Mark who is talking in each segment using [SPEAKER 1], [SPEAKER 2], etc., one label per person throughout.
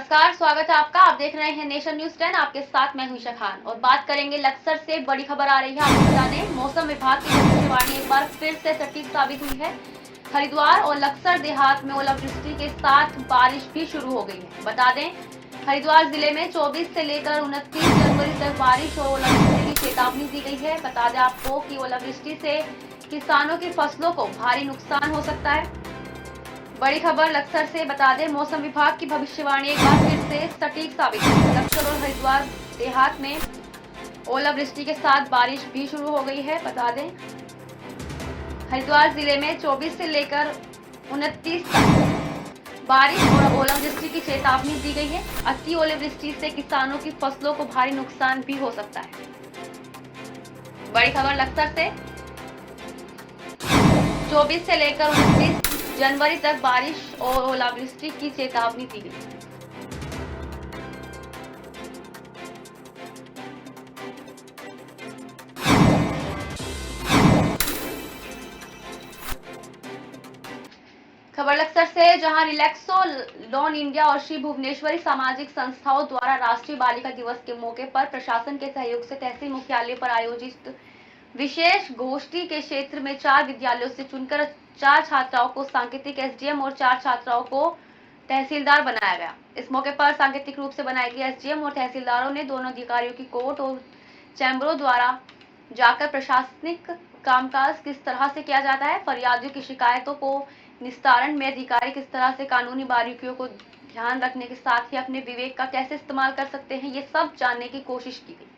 [SPEAKER 1] नमस्कार, स्वागत है आपका। आप देख रहे हैं नेशन न्यूज 10। आपके साथ मैं हूं ईशा खान और बात करेंगे लक्सर से। बड़ी खबर आ रही है, आपको बता दें मौसम विभाग की भविष्यवाणी एक बार फिर से सटीक साबित हुई है। हरिद्वार और लक्सर देहात में ओलावृष्टि के साथ बारिश भी शुरू हो गई है। बता दें हरिद्वार जिले में 24 से लेकर 29 जनवरी तक बारिश और ओलावृष्टि की चेतावनी दी गई है। बता दें आपको कि ओलावृष्टि से किसानों की फसलों को भारी नुकसान हो सकता है। बड़ी खबर लक्सर से। बता दें मौसम विभाग की भविष्यवाणी एक बार फिर से सटीक साबित हुई। लक्सर और हरिद्वार देहात में ओलावृष्टि के साथ बारिश भी शुरू हो गई है। बता दें हरिद्वार जिले में 24 से लेकर 29 तक बारिश और ओलावृष्टि की चेतावनी दी गई है। अति ओलावृष्टि से किसानों की फसलों को भारी नुकसान भी हो सकता है। बड़ी खबर लक्सर से। 24 से लेकर 29 जनवरी तक बारिश और ओलावृष्टि की चेतावनी दी गई। खबर लक्सर से, जहां रिलैक्सो लोन इंडिया और श्री भुवनेश्वरी सामाजिक संस्थाओं द्वारा राष्ट्रीय बालिका दिवस के मौके पर प्रशासन के सहयोग से तहसील मुख्यालय पर आयोजित विशेष गोष्ठी के क्षेत्र में 4 विद्यालयों से चुनकर 4 छात्राओं को सांकेतिक एसडीएम और 4 छात्राओं को तहसीलदार बनाया गया। इस मौके पर सांकेतिक रूप से बनाए गए एसडीएम और तहसीलदारों ने दोनों अधिकारियों की कोर्ट और चैम्बरों द्वारा जाकर प्रशासनिक कामकाज किस तरह से किया जाता है, फरियादियों की शिकायतों को निस्तारण में अधिकारी किस तरह से कानूनी बारीकियों को ध्यान रखने के साथ ही अपने विवेक का कैसे इस्तेमाल कर सकते हैं, ये सब जानने की कोशिश की गई।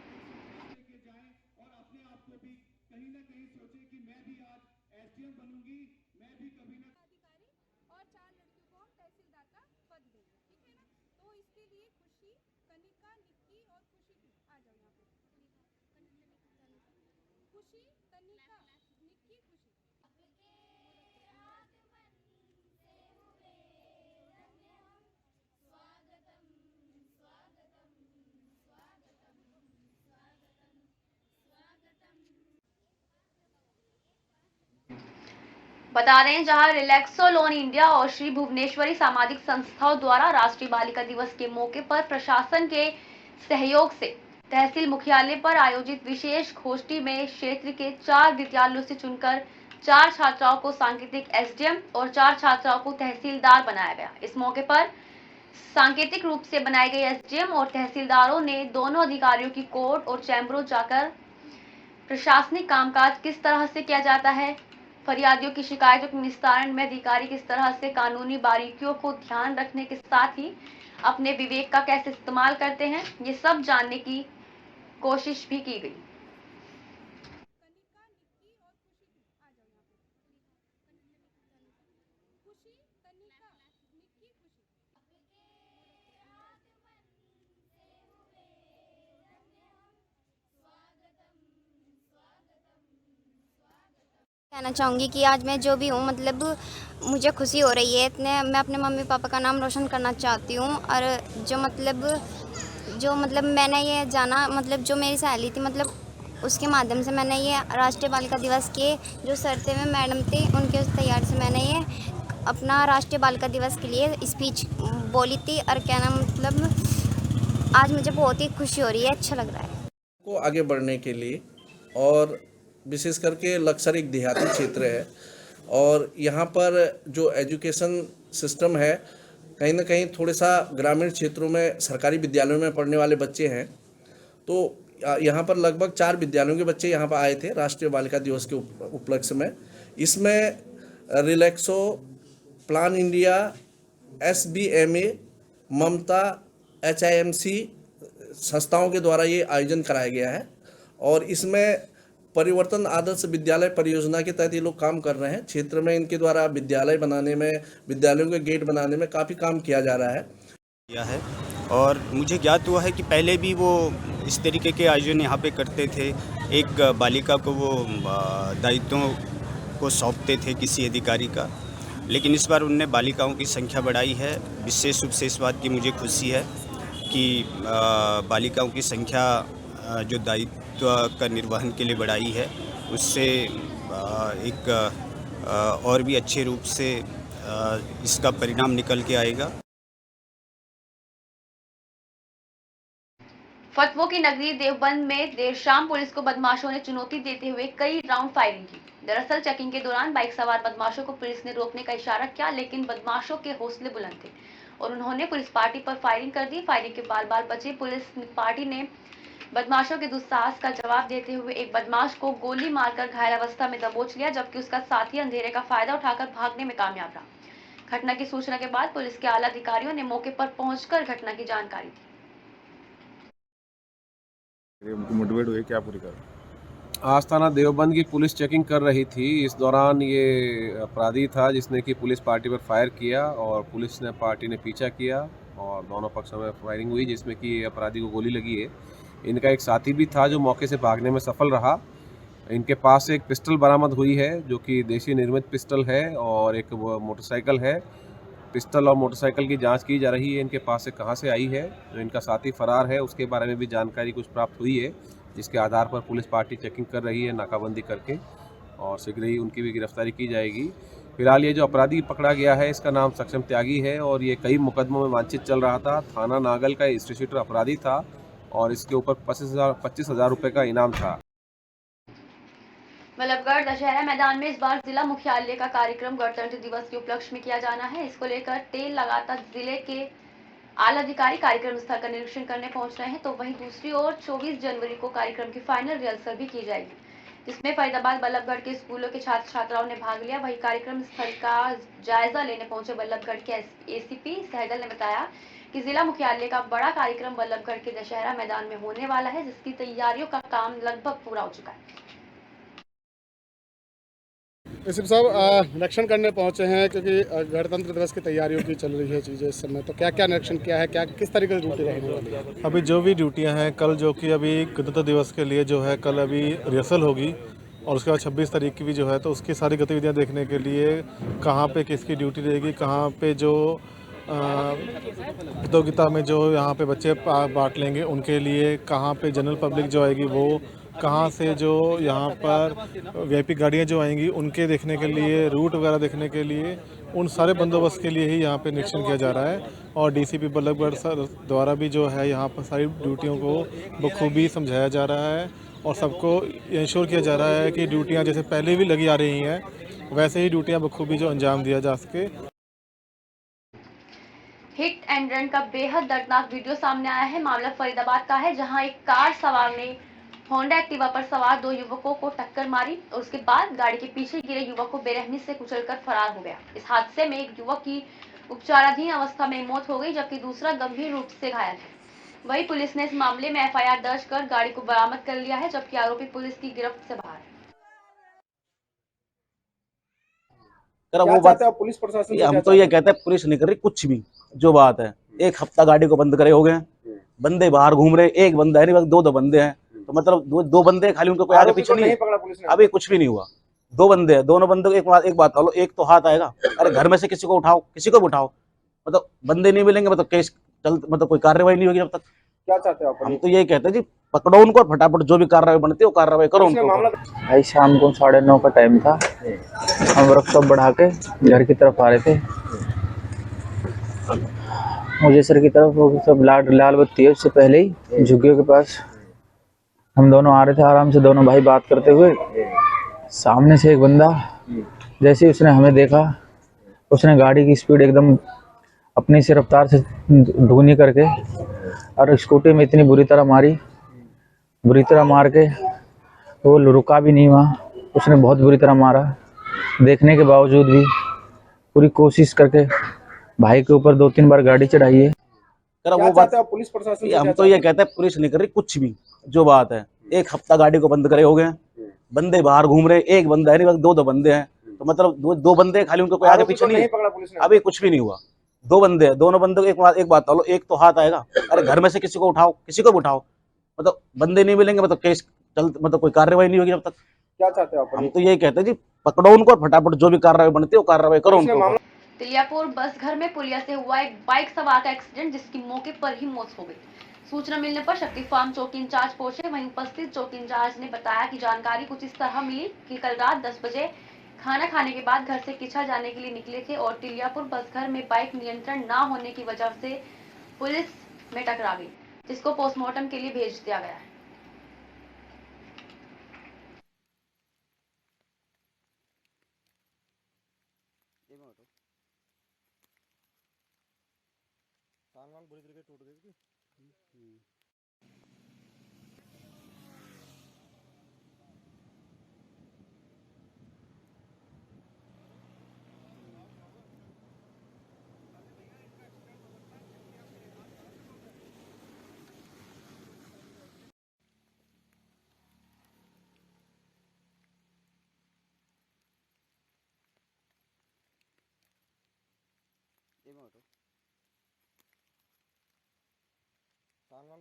[SPEAKER 1] बता दें जहां रिलैक्सो लोन इंडिया और श्री भुवनेश्वरी सामाजिक संस्थाओं द्वारा राष्ट्रीय बालिका दिवस के मौके पर प्रशासन के सहयोग से तहसील मुख्यालय पर आयोजित विशेष गोष्ठी में क्षेत्र के 4 विद्यालयों से चुनकर 4 छात्राओं को सांकेतिक एसडीएम और 4 छात्राओं को तहसीलदार बनाया गया। इस मौके पर सांकेतिक रूप से बनाए गए एसडीएम और तहसीलदारों ने दोनों अधिकारियों की कोर्ट और चैम्बरों जाकर प्रशासनिक कामकाज किस तरह से किया जाता है, फरियादियों की शिकायतों के निस्तारण में अधिकारी किस तरह से कानूनी बारीकियों को ध्यान रखने के साथ ही अपने विवेक का कैसे इस्तेमाल करते हैं, ये सब जानने की कोशिश भी की गई।
[SPEAKER 2] कहना चाहूँगी कि आज मैं जो भी हूँ मतलब मुझे खुशी हो रही है इतने। मैं अपने मम्मी पापा का नाम रोशन करना चाहती हूँ और जो मतलब मैंने ये जाना मतलब जो मेरी सहेली थी मतलब उसके माध्यम से मैंने ये राष्ट्रीय बालिका दिवस के जो सर थे में मैडम थे उनके तैयार से मैंने ये अपना राष्ट्रीय बालिका दिवस के लिए स्पीच बोली थी और कहना मतलब आज मुझे बहुत ही खुशी हो रही है, अच्छा लग रहा है
[SPEAKER 3] को आगे बढ़ने के लिए। और विशेष करके लक्सर एक देहाती क्षेत्र है और यहाँ पर जो एजुकेशन सिस्टम है कहीं ना कहीं थोड़े सा ग्रामीण क्षेत्रों में सरकारी विद्यालयों में पढ़ने वाले बच्चे हैं। तो यहाँ पर लगभग 4 विद्यालयों के बच्चे यहाँ पर आए थे राष्ट्रीय बालिका दिवस के उपलक्ष्य में। इसमें रिलैक्सो, प्लान इंडिया, SBMA, ममता, HIMC संस्थाओं के द्वारा ये आयोजन कराया गया है और इसमें परिवर्तन आदर्श विद्यालय परियोजना के तहत ये लोग काम कर रहे हैं। क्षेत्र में इनके द्वारा विद्यालय बनाने में, विद्यालयों के गेट बनाने में काफ़ी काम किया जा रहा
[SPEAKER 4] है। और मुझे ज्ञात हुआ है कि पहले भी वो इस तरीके के आयोजन यहाँ पे करते थे। एक बालिका को वो दायित्वों को सौंपते थे किसी अधिकारी का, लेकिन इस बार उनने बालिकाओं की संख्या बढ़ाई है। विशेष रूप से इस बात की मुझे खुशी है कि बालिकाओं की संख्या जो दायित्व का निर्वहन के लिए बढ़ाई है उससे एक और भी अच्छे रूप से इसका परिणाम निकल के आएगा।
[SPEAKER 1] फतवों की नगरी देवबंद में देर शाम पुलिस को बदमाशों ने चुनौती देते हुए कई राउंड फायरिंग की। दरअसल चेकिंग के दौरान बाइक सवार बदमाशों को पुलिस ने रोकने का इशारा किया, लेकिन बदमाशों के हौसले बुलंद थे और उन्होंने पुलिस पार्टी पर फायरिंग कर दी। फायरिंग के बाल बचे पुलिस पार्टी ने बदमाशों के दुस्साहस का जवाब देते हुए एक बदमाश को गोली मारकर घायल अवस्था में दबोच लिया, जबकि उसका साथी अंधेरे का फायदा उठाकर भागने में कामयाब रहा। घटना की सूचना के बाद पुलिस के आला अधिकारियों ने मौके पर पहुंचकर घटना की जानकारी दी।
[SPEAKER 5] उनकी मुठभेड़ हुई, क्या पूरी कर?
[SPEAKER 6] आज थाना देवबंद की पुलिस चेकिंग कर रही थी। इस दौरान ये अपराधी था जिसने कि पुलिस पार्टी पर फायर किया और पुलिस ने पार्टी ने पीछा किया और दोनों पक्षों में फायरिंग हुई, जिसमें कि अपराधी को गोली लगी है। इनका एक साथी भी था जो मौके से भागने में सफल रहा। इनके पास से एक पिस्टल बरामद हुई है जो कि देसी निर्मित पिस्टल है और एक मोटरसाइकिल है। पिस्टल और मोटरसाइकिल की जांच की जा रही है, इनके पास से कहां से आई है। जो इनका साथी फरार है उसके बारे में भी जानकारी कुछ प्राप्त हुई है, जिसके आधार पर पुलिस पार्टी चेकिंग कर रही है नाकाबंदी करके और शीघ्र ही उनकी भी गिरफ्तारी की जाएगी। फिलहाल ये जो अपराधी पकड़ा गया है इसका नाम सक्षम त्यागी है और ये कई मुकदमों में वांछित चल रहा था। थाना नागल का हिस्ट्री शीटर अपराधी था और इसके ऊपर 25,000 रुपये का इनाम था।
[SPEAKER 1] बल्लभगढ़ दशहरा मैदान में इस बार जिला मुख्यालय का कार्यक्रम गणतंत्र दिवस के उपलक्ष्य में किया जाना है। इसको लेकर तेल लगातार जिले के आला अधिकारी कार्यक्रम स्थल का निरीक्षण करने पहुंच रहे हैं, तो वहीं दूसरी ओर 24 जनवरी को कार्यक्रम की फाइनल रिहर्सल भी की जाएगी, जिसमें फरीदाबाद बल्लभगढ़ के स्कूलों के छात्र छात्राओं ने भाग लिया। वहीं कार्यक्रम स्थल का जायजा लेने पहुंचे बल्लभगढ़ के एसीपी सहगल ने बताया कि जिला मुख्यालय का बड़ा कार्यक्रम बल्लभगढ़ के दशहरा मैदान में होने वाला है, जिसकी तैयारियों का काम लगभग पूरा हो चुका है।
[SPEAKER 7] एसीपी साहब निरीक्षण करने पहुंचे हैं क्योंकि गणतंत्र दिवस की तैयारियों की चल रही है चीज़ें इस समय, तो क्या क्या निरीक्षण किया है, क्या किस तरीके की ड्यूटी रहने वाली है?
[SPEAKER 5] अभी जो भी ड्यूटियां हैं कल, जो कि अभी गणतंत्र दिवस के लिए जो है कल अभी रिहर्सल होगी और उसके बाद 26 तारीख की भी जो है, तो उसकी सारी गतिविधियां देखने के लिए कहाँ पे किसकी ड्यूटी रहेगी, कहाँ पे जो प्रतियोगिता में जो यहाँ पे बच्चे बांट लेंगे उनके लिए, कहाँ पे जनरल पब्लिक जो आएगी वो, कहाँ से जो यहाँ पर वीआईपी गाड़ियाँ जो आएंगी उनके देखने के लिए, रूट वगैरह देखने के लिए, उन सारे बंदोबस्त के लिए ही यहाँ पे निरीक्षण किया जा रहा है। और डीसीपी बल्लभगढ़ सर द्वारा भी जो है यहाँ पर सारी ड्यूटियों को बखूबी समझाया जा रहा है और सबको इंश्योर किया जा रहा है कि ड्यूटियाँ जैसे पहले भी लगी आ रही हैं वैसे ही ड्यूटियाँ बखूबी जो अंजाम दिया जा सके।
[SPEAKER 1] हिट एंड रन का बेहद दर्दनाक वीडियो सामने आया है। मामला फरीदाबाद का है, जहां एक कार सवार ने होंडा एक्टिवा पर सवार 2 युवकों को टक्कर मारी और उसके बाद गाड़ी के पीछे गिरे युवक को बेरहमी से कुचलकर फरार हो गया। इस हादसे में एक युवक की उपचाराधीन अवस्था में मौत हो गई, जबकि दूसरा गंभीर रूप से घायल है। वहीं पुलिस ने इस मामले में एफआईआर दर्ज कर गाड़ी को बरामद कर लिया है, जबकि आरोपी पुलिस की गिरफ्त से बाहर है।
[SPEAKER 8] वो बात पुलिस प्रशासन हम तो ये कहते हैं पुलिस नहीं कर रही कुछ भी। जो बात है, एक हफ्ता गाड़ी को बंद करे हो गए, बंदे बाहर घूम रहे, एक बंदा है नहीं, 2 बंदे हैं, तो मतलब दो बंदे खाली, उनको कोई आगे पीछे नहीं है। अभी कुछ भी नहीं हुआ, 2 बंदे हैं, दोनों बंदों को एक बात कहो, एक तो हाथ आएगा, अरे घर में से किसी को उठाओ, किसी को भी उठाओ, मतलब बंदे नहीं मिलेंगे, मतलब केस चल, मतलब कोई कार्रवाई नहीं होगी जब तक। क्या चाहते हो आप? हम तो यही कहते हैं जी, पकड़ो उनको और फटाफट जो भी कार्रवाई बनती है वो कार्रवाई करो उनको।
[SPEAKER 9] भाई शाम को 9:30 का टाइम था, हम वर्कशॉप बढ़ा के घर की तरफ आ रहे थे। मुझे सर की तरफ वो सब लाल बत्ती है, उससे पहले ही झुग्गियों के पास हम दोनों आ रहे थे आराम से, दोनों भाई बात करते हुए। सामने से एक बंदा जैसे ही उसने हमें देखा, उसने गाड़ी की स्पीड एकदम अपनी से रफ्तार से दुगनी करके और स्कूटी में इतनी बुरी तरह मार के वो रुका भी नहीं वहाँ, उसने बहुत बुरी तरह मारा। देखने के बावजूद भी पूरी कोशिश करके भाई के ऊपर 2-3 बार गाड़ी चढ़ाई है।
[SPEAKER 8] वो बात पुलिस प्रशासन हम तो ये कहते हैं पुलिस नहीं कर रही कुछ भी। जो बात है, एक हफ्ता गाड़ी को बंद करे हो गए, बंदे बाहर घूम रहे, एक बंदा है नहीं, 2 बंदे हैं, तो मतलब 2 बंदे खाली, उनको कोई आगे पीछे नहीं है। अभी कुछ भी नहीं हुआ, 2 बंदे हैं, दोनों बंदों को एक बात कहो, एक तो हाथ आएगा, अरे घर में से किसी को उठाओ, किसी को भी उठाओ, मतलब बंदे नहीं मिलेंगे, मतलब केस चल, मतलब कोई कार्रवाई नहीं होगी जब तक। क्या चाहते हो आप? हम तो यही कहते हैं जी, पकड़ो उनको और फटाफट जो भी कार्रवाई बनती है वो कार्रवाई करो उनको।
[SPEAKER 1] तिलियापुर बस घर में पुलिया से हुआ एक बाइक सवार का एक्सीडेंट, जिसकी मौके पर ही मौत हो गई। सूचना मिलने पर शक्ति फार्म चौकी इंचार्ज पहुंचे। वहीं उपस्थित चौकी इंचार्ज ने बताया कि जानकारी कुछ इस तरह मिली कि कल रात 10 बजे खाना खाने के बाद घर से किछा जाने के लिए निकले थे और तिलियापुर बस घर में बाइक नियंत्रण न होने की वजह से पुलिस में टकरा गई। जिसको पोस्टमार्टम के लिए भेज दिया गया है।
[SPEAKER 5] बुरी तरीके टूट गई थी।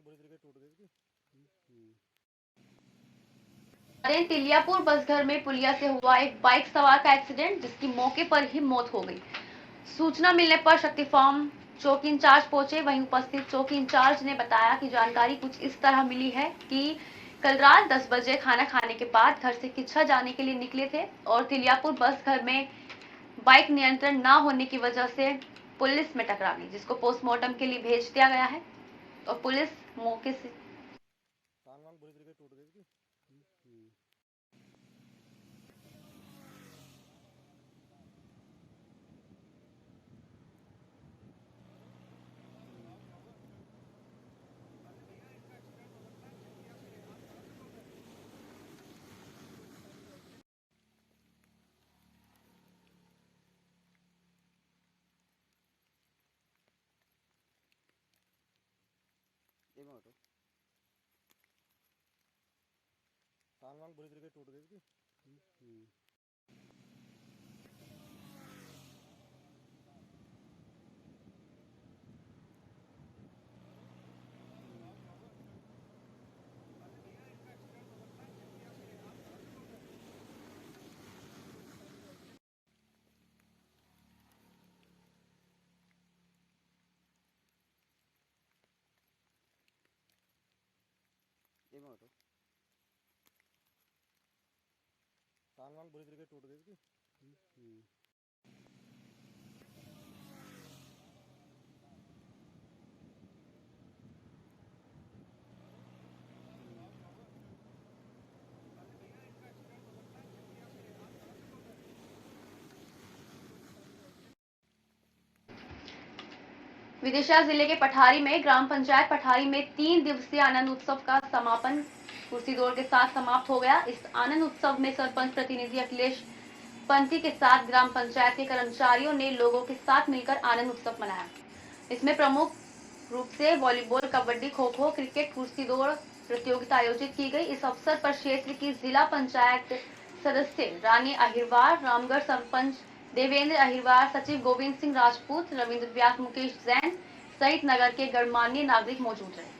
[SPEAKER 5] बुरी तरीके टूट गई थी।
[SPEAKER 1] तिलियापुर बसघर में पुलिया से हुआ एक बाइक सवार का एक्सीडेंट, जिसकी मौके पर ही मौत हो गई। सूचना मिलने पर शक्ति फार्म चौकी इंचार्ज पहुंचे। वहीं उपस्थित चौकी इंचार्ज ने बताया कि जानकारी कुछ इस तरह मिली है कि कल रात 10 बजे खाना खाने के बाद घर से किच्छा जाने के लिए निकले थे और तिलियापुर बस घर में बाइक नियंत्रण न होने की वजह से पुलिस में टकरा गई, जिसको पोस्टमार्टम के लिए भेज दिया गया है और पुलिस मौके से
[SPEAKER 5] बुरी तरीके टूट गई थी। बुरी तरीके टूट गई थी। बुरी तरीके टूट गई थी।
[SPEAKER 1] विदिशा जिले के पठारी में ग्राम पंचायत पठारी में 3 दिवसीय आनंद उत्सव का समापन कुर्सी दौड़ के साथ समाप्त हो गया। इस आनंद उत्सव में सरपंच प्रतिनिधि अखिलेश पंथी के साथ ग्राम पंचायत के कर्मचारियों ने लोगों के साथ मिलकर आनंद उत्सव मनाया। इसमें प्रमुख रूप से वॉलीबॉल, कबड्डी, खो खो, क्रिकेट, कुर्सी दौड़ प्रतियोगिता आयोजित की गई। इस अवसर पर क्षेत्र की जिला पंचायत सदस्य रानी अहिरवार, रामगढ़ सरपंच देवेंद्र अहिरवार, सचिव गोविंद सिंह राजपूत, रविंद्र व्यास, मुकेश जैन सहित नगर के गणमान्य नागरिक मौजूद रहे।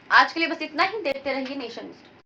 [SPEAKER 1] आज के लिए बस इतना ही। देखते रहिए नेशन न्यूज़।